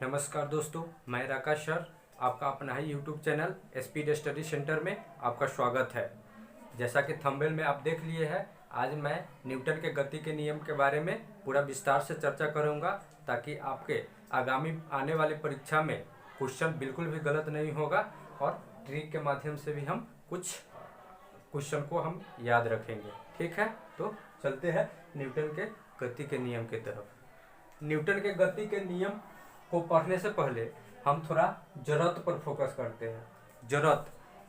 नमस्कार दोस्तों, मैं राकेश सर, आपका अपना ही YouTube channel Speed Study Centre में आपका स्वागत है। जैसा कि थंबनेल में आप देख लिए हैं, आज मैं न्यूटन के गति के नियम के बारे में पूरा विस्तार से चर्चा करूंगा, ताकि आपके आगामी आने वाली परीक्षा में क्वेश्चन बिल्कुल भी गलत नहीं होगा और ट्रिक के माध्यम से भी हम कुछ क्वेश्चन को हम याद रखेंगे। ठीक है, तो चलते हैं न्यूटन के गति के नियम की तरफ। न्यूटन के गति के नियम को पढ़ने से पहले हम थोड़ा जड़त्व पर फोकस करते हैं।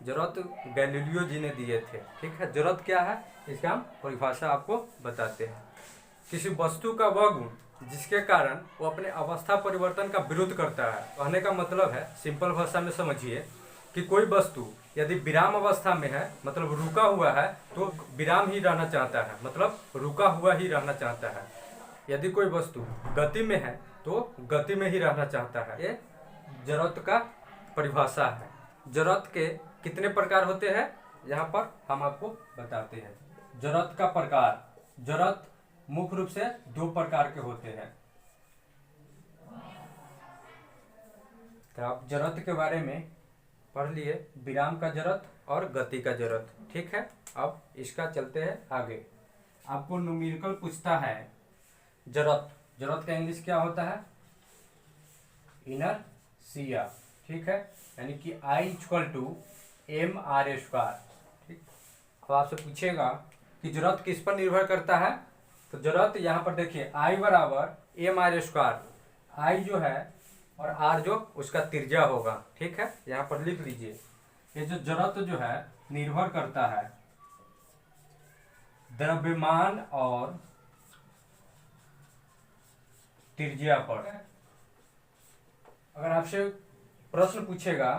जड़त्व गैलीलियो जी ने दिए थे। ठीक है, जड़त्व क्या है, इसका हम परिभाषा आपको बताते हैं। किसी वस्तु का वह गुण जिसके कारण वो अपने अवस्था परिवर्तन का विरोध करता है। कहने का मतलब है, सिंपल भाषा में समझिए कि कोई वस्तु यदि विराम अवस्था में है, मतलब रुका हुआ है, तो विराम ही रहना चाहता है, मतलब रुका हुआ ही रहना चाहता है। यदि कोई वस्तु गति में है तो गति में ही रहना चाहता है। ये जड़त्व का परिभाषा है। जड़त्व के कितने प्रकार होते हैं, यहाँ पर हम आपको बताते हैं। जड़त्व का प्रकार, जड़त्व मुख्य रूप से दो प्रकार के होते हैं। तो आप जड़त्व के बारे में पढ़ लिए, विराम का जड़त्व और गति का जड़त्व। ठीक है, अब इसका चलते हैं आगे। आपको न्यूमेरिकल पूछता है जड़त्व का इंग्लिश क्या होता है, इनर्शिया। ठीक है, यानी कि I = mr²। ठीक, अब आपसे पूछेगा कि जड़त्व किस पर निर्भर करता है, तो जड़त्व यहाँ पर देखिए I = mr²। I जो है और r जो उसका त्रिज्या होगा। ठीक है, यहाँ पर लिख लीजिए। ये जो जड़त्व जो है निर्भर करता है द्रव्यमान और त्रिज्या पर। अगर आपसे प्रश्न पूछेगा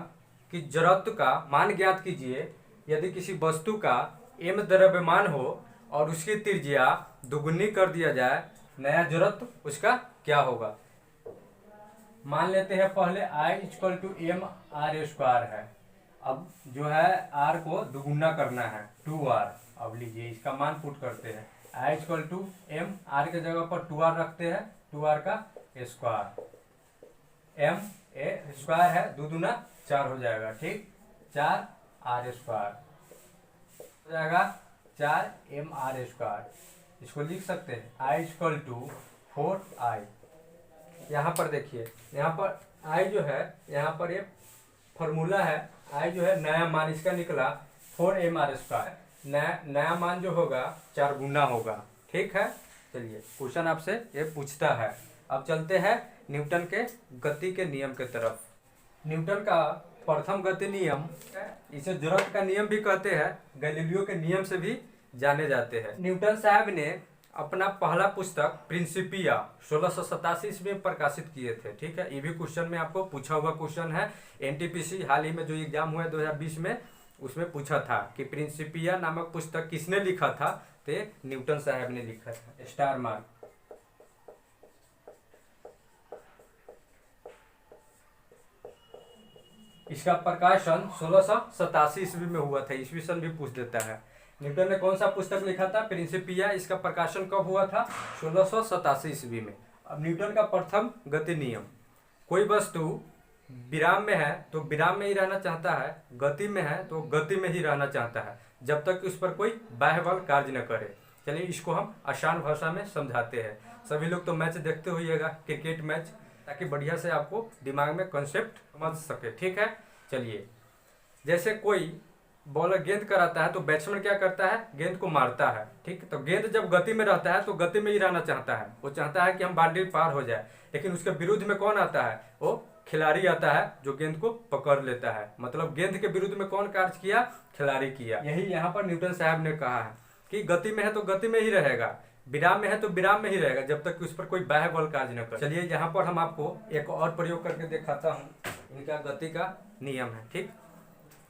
कि जड़त्व का मान ज्ञात कीजिए यदि किसी वस्तु का m द्रव्यमान हो और उसकी त्रिज्या दुगुनी कर दिया जाए, नया जड़त्व उसका क्या होगा। मान लेते हैं पहले I = mr² है। अब जो है r को दुगुना करना है, 2r। अब लीजिए इसका मान पुट करते हैं। I = m, r के जगह पर 2r रखते हैं, 2r का स्क्वायर। m a स्क्वायर है, 2 दूना 4 हो जाएगा। ठीक, 4r² हो जाएगा, 4mr²। इसको लिख सकते हैं I = 4i। यहाँ पर देखिए, यहाँ पर I जो है, यहाँ पर ये फॉर्मूला है। I जो है नया मान इसका निकला 4mr²। नया मान जो होगा 4 गुना होगा। ठीक है, चलिए क्वेश्चन आपसे ये पूछता है। अब चलते हैं न्यूटन के गति के नियम के तरफ। न्यूटन का प्रथम गति नियम, इसे जड़त्व का नियम भी कहते हैं, गैलीलियो के नियम से भी जाने जाते हैं। न्यूटन साहब ने अपना पहला पुस्तक प्रिंसिपिया 1687 ईस्वी में प्रकाशित किए थे। ठीक है, ये भी क्वेश्चन में आपको पूछा हुआ क्वेश्चन है। एनटीपीसी हाल ही में जो एग्जाम हुआ 2020 में, उसमें पूछा था कि प्रिंसिपिया नामक पुस्तक किसने लिखा था, तो न्यूटन साहब ने लिखा था। Star mark. इसका प्रकाशन 1687 ईस्वी में हुआ था। ईस्वी सन भी पूछ देता है। न्यूटन ने कौन सा पुस्तक लिखा था, प्रिंसिपिया। इसका प्रकाशन कब हुआ था, 1687 ईस्वी में। अब न्यूटन का प्रथम गति नियम, कोई वस्तु विराम में है तो विराम में ही रहना चाहता है, गति में है तो गति में ही रहना चाहता है, जब तक कि उस पर कोई बाह्य बल कार्य न करे। चलिए इसको हम आसान भाषा में समझाते हैं। सभी लोग तो मैच देखते होइएगा, क्रिकेट मैच, ताकि बढ़िया से आपको दिमाग में कॉन्सेप्ट समझ सके। ठीक है, चलिए जैसे कोई बॉलर गेंद कराता है तो बैट्समैन क्या करता है, गेंद को मारता है। ठीक, तो गेंद जब गति में रहता है तो गति में ही रहना चाहता है, वो चाहता है कि हम बाउंड्री पार हो जाए। लेकिन उसके विरुद्ध में कौन आता है, वो खिलाड़ी आता है जो गेंद को पकड़ लेता है। मतलब गेंद के विरुद्ध में कौन कार्य किया, खिलाड़ी किया। यही यहाँ पर न्यूटन साहब ने कहा है कि गति में है तो गति में ही रहेगा, विराम में है तो विराम में ही रहेगा, जब तक कि उस पर कोई बाह्य बल कार्य न करे। चलिए यहाँ पर हम आपको एक और प्रयोग करके दिखाता हूँ। इनका गति का नियम है। ठीक,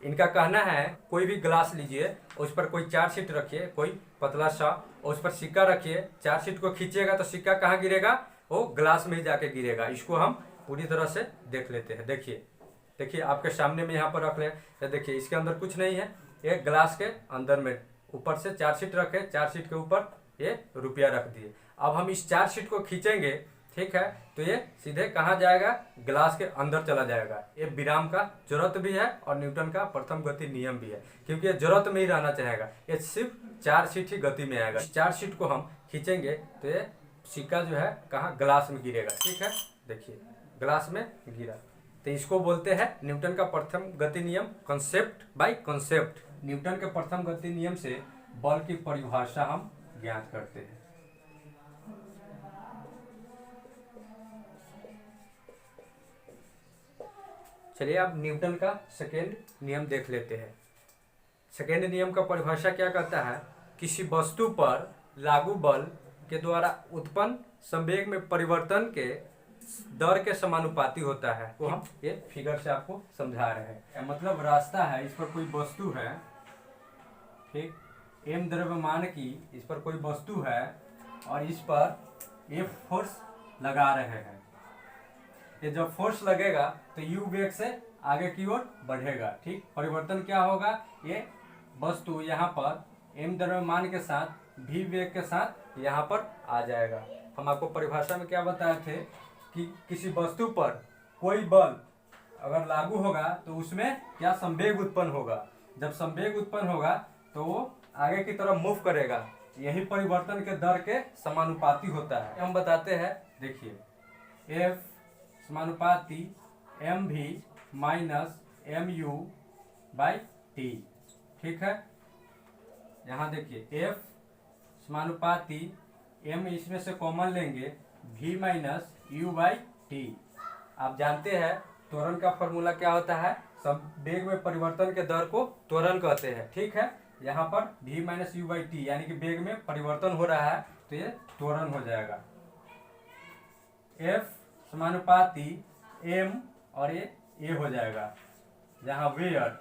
इनका कहना है कोई भी ग्लास लीजिए, उस पर कोई 4 शीट रखिए, कोई पतला सा, और उस पर सिक्का रखिए। 4 शीट को खींचिएगा तो सिक्का कहाँ गिरेगा, वो ग्लास में ही जाके गिरेगा। इसको हम पूरी तरह से देख लेते हैं। देखिए आपके सामने में यहाँ पर रख ले, तो देखिए इसके अंदर कुछ नहीं है, एक ग्लास के अंदर में ऊपर से 4 शीट रखे, 4 शीट के ऊपर ये रुपया रख दिए। अब हम इस 4 शीट को खींचेंगे, ठीक है, तो ये सीधे कहाँ जाएगा, ग्लास के अंदर चला जाएगा। ये विराम का जरूरत भी है और न्यूटन का प्रथम गति नियम भी है, क्योंकि ये जरूरत में ही रहना चाहेगा। ये सिर्फ 4 शीट ही गति में आएगा। 4 शीट को हम खींचेंगे तो ये सिक्का जो है कहाँ, ग्लास में गिरेगा। ठीक है, देखिए ग्लास में गिरा, तो इसको बोलते हैं न्यूटन का प्रथम गति नियम, कंसेप्ट बाय कंसेप्ट। न्यूटन के प्रथम गति नियम से बल की परिभाषा हम ज्ञात करते हैं। चलिए अब न्यूटन का सेकेंड नियम देख लेते हैं। सेकेंड नियम का परिभाषा क्या कहता है, किसी वस्तु पर लागू बल के द्वारा उत्पन्न संवेग में परिवर्तन के दर के समानुपाती होता है। तो हम ये फिगर से आपको समझा रहे हैं। मतलब रास्ता है, इस पर कोई वस्तु है, ठीक, m द्रव्यमान की इस पर कोई वस्तु है और इस पर F फोर्स लगा रहे हैं। ये जब फोर्स लगेगा तो u वेग से आगे की ओर बढ़ेगा। ठीक, परिवर्तन क्या होगा, ये वस्तु यहाँ पर m द्रव्यमान के साथ v वेग के साथ यहाँ पर आ जाएगा। हम आपको परिभाषा में क्या बताए थे कि किसी वस्तु पर कोई बल अगर लागू होगा तो उसमें क्या संवेग उत्पन्न होगा। जब संवेग उत्पन्न होगा तो वो आगे की तरफ मूव करेगा। यही परिवर्तन के दर के समानुपाती होता है। हम बताते हैं, देखिए F समानुपाती mv minus mu by T. ठीक है, यहाँ देखिए F समानुपाती m इसमें से कॉमन लेंगे v minus u by T. आप जानते हैं त्वरण का फॉर्मूला क्या होता है, संवेग में परिवर्तन के दर को त्वरण कहते हैं। ठीक है, यहाँ पर v minus u by T यानी कि वेग में परिवर्तन हो रहा है तो ये त्वरण हो जाएगा। F समानुपाती m और ये a हो जाएगा, जहाँ where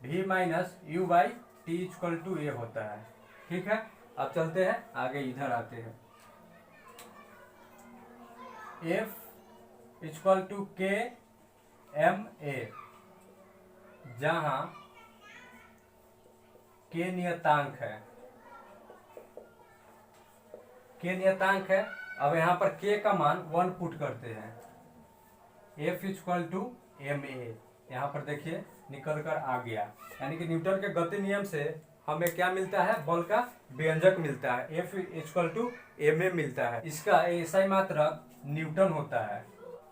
v minus u by t equal to a होता है। ठीक है, अब चलते हैं आगे, इधर आते हैं। F इक्वल टू के एम ए, जहाँ के नियतांक है, के नियतांक है। अब यहाँ पर के का मान 1 पुट करते हैं। F equal to M A, यहाँ पर देखिए निकल कर आ गया, यानी कि न्यूटन के गति नियम से हमें क्या मिलता है, बल का व्यंजक मिलता है। F equal to M A मिलता है। इसका एसआई मात्रक न्यूटन होता है।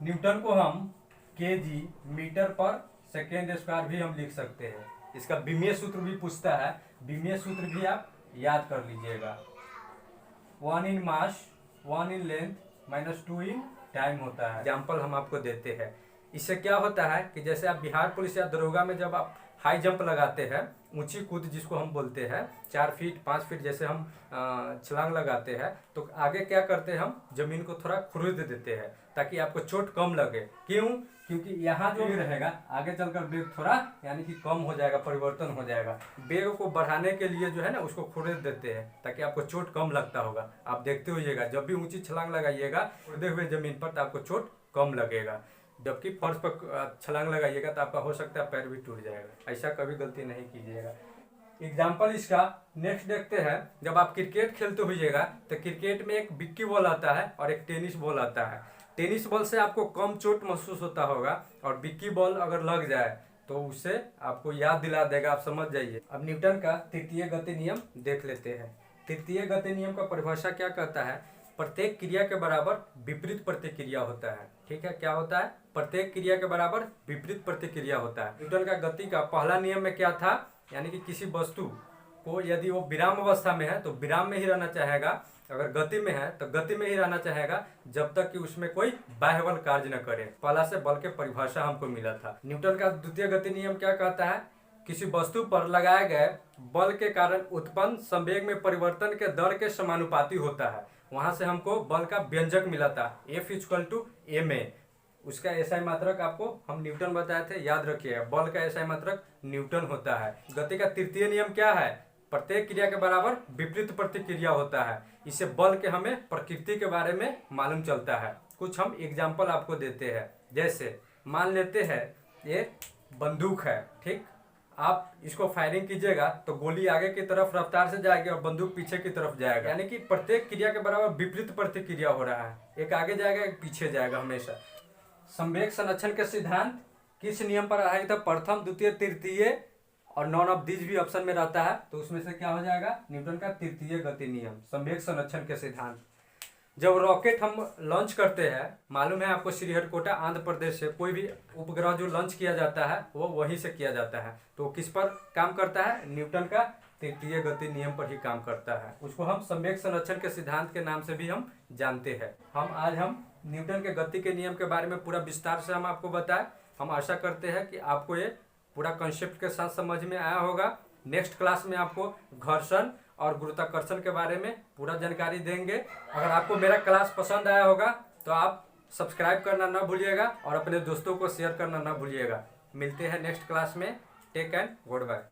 न्यूटन को हम केजी मीटर पर सेकेंड स्क्वायर भी हम लिख सकते हैं। इसका विमीय सूत्र भी पूछता है, विमीय सूत्र भी आप याद कर लीजिएगा। 1 इन मास 1 in length minus 2 in time होता है। एग्जाम्पल हम आपको देते हैं। इससे क्या होता है कि जैसे आप बिहार पुलिस या दरोगा में जब आप हाई जंप लगाते हैं, ऊंची कूद जिसको हम बोलते हैं, 4 फीट 5 फीट जैसे हम छलांग लगाते हैं, तो आगे क्या करते हैं, हम जमीन को थोड़ा खुरद देते हैं ताकि आपको चोट कम लगे। क्यों, क्योंकि यहाँ जो रहेगा आगे चलकर वेग थोड़ा यानी कि कम हो जाएगा, परिवर्तन हो जाएगा। वेग को बढ़ाने के लिए जो है ना उसको खुरद देते हैं ताकि आपको चोट कम लगता होगा। आप देखते होइएगा जब भी ऊंची छलांग लगाइएगा खुरदे हुए जमीन पर तो आपको चोट कम लगेगा, जबकि फर्श पर छलांग लगाइएगा तो आपका हो सकता है पैर भी टूट जाएगा। ऐसा कभी गलती नहीं कीजिएगा। एग्जाम्पल इसका नेक्स्ट देखते हैं। जब आप क्रिकेट खेलते होइएगा तो क्रिकेट में एक बिक्की बॉल आता है और एक टेनिस बॉल आता है। टेनिस बॉल से आपको कम चोट महसूस होता होगा और बिक्की बॉल अगर लग जाए तो उससे आपको याद दिला देगा, आप समझ जाइए। अब न्यूटन का तृतीय गति नियम देख लेते हैं। तृतीय गति नियम का परिभाषा क्या कहता है, प्रत्येक क्रिया के बराबर विपरीत प्रतिक्रिया होता है। ठीक है, क्या होता है, प्रत्येक क्रिया के बराबर विपरीत प्रतिक्रिया होता है। न्यूटन का गति का पहला नियम में क्या था, यानी कि किसी वस्तु को यदि वो विराम अवस्था में है तो विराम में ही रहना चाहेगा, अगर गति में है तो गति में ही रहना चाहेगा जब तक कि उसमें कोई बाह्य बल कार्य न करे। पहला से बल के परिभाषा हमको मिला था। न्यूटन का द्वितीय गति नियम क्या कहता है, किसी वस्तु पर लगाए गए बल के कारण उत्पन्न संवेग में परिवर्तन के दर के समानुपाती होता है। वहां से हमको बल का व्यंजक मिला था, F equal to M A. उसका एसआई मात्रक आपको हम न्यूटन बताए थे, याद रखिएगा। बल का एसआई मात्रक न्यूटन होता है। गति का तृतीय नियम क्या है, प्रत्येक क्रिया के बराबर विपरीत प्रतिक्रिया होता है। इससे बल के हमें प्रकृति के बारे में मालूम चलता है। कुछ हम एग्जाम्पल आपको देते हैं। जैसे मान लेते हैं ये बंदूक है, ठीक, आप इसको फायरिंग कीजिएगा तो गोली आगे की तरफ रफ्तार से जाएगी और बंदूक पीछे की तरफ जाएगा, यानी कि प्रत्येक क्रिया के बराबर विपरीत प्रतिक्रिया हो रहा है, एक आगे जाएगा एक पीछे जाएगा हमेशा। संवेग संरक्षण के सिद्धांत किस नियम पर आधारित है? प्रथम, द्वितीय, तृतीय और नॉन ऑफ दीज भी ऑप्शन में रहता है, तो उसमें से क्या हो जाएगा? न्यूटन का तृतीय गति नियम, संवेग संरक्षण के सिद्धांत। जब रॉकेट हम लॉन्च करते हैं, मालूम है आपको, श्रीहरिकोटा आंध्र प्रदेश से कोई भी उपग्रह जो लॉन्च किया जाता है वो वहीं से किया जाता है, तो किस पर काम करता है? न्यूटन का तृतीय गति नियम पर ही काम करता है। उसको हम संवेग संरक्षण के सिद्धांत के नाम से भी हम जानते हैं। आज हम न्यूटन के गति के नियम के बारे में पूरा विस्तार से हम आपको बताएं। हम आशा करते हैं कि आपको ये पूरा कॉन्सेप्ट के साथ समझ में आया होगा। नेक्स्ट क्लास में आपको घर्षण और गुरुत्वाकर्षण के बारे में पूरा जानकारी देंगे। अगर आपको मेरा क्लास पसंद आया होगा तो आप सब्सक्राइब करना ना भूलिएगा और अपने दोस्तों को शेयर करना ना भूलिएगा। मिलते हैं नेक्स्ट क्लास में। Take and good bye.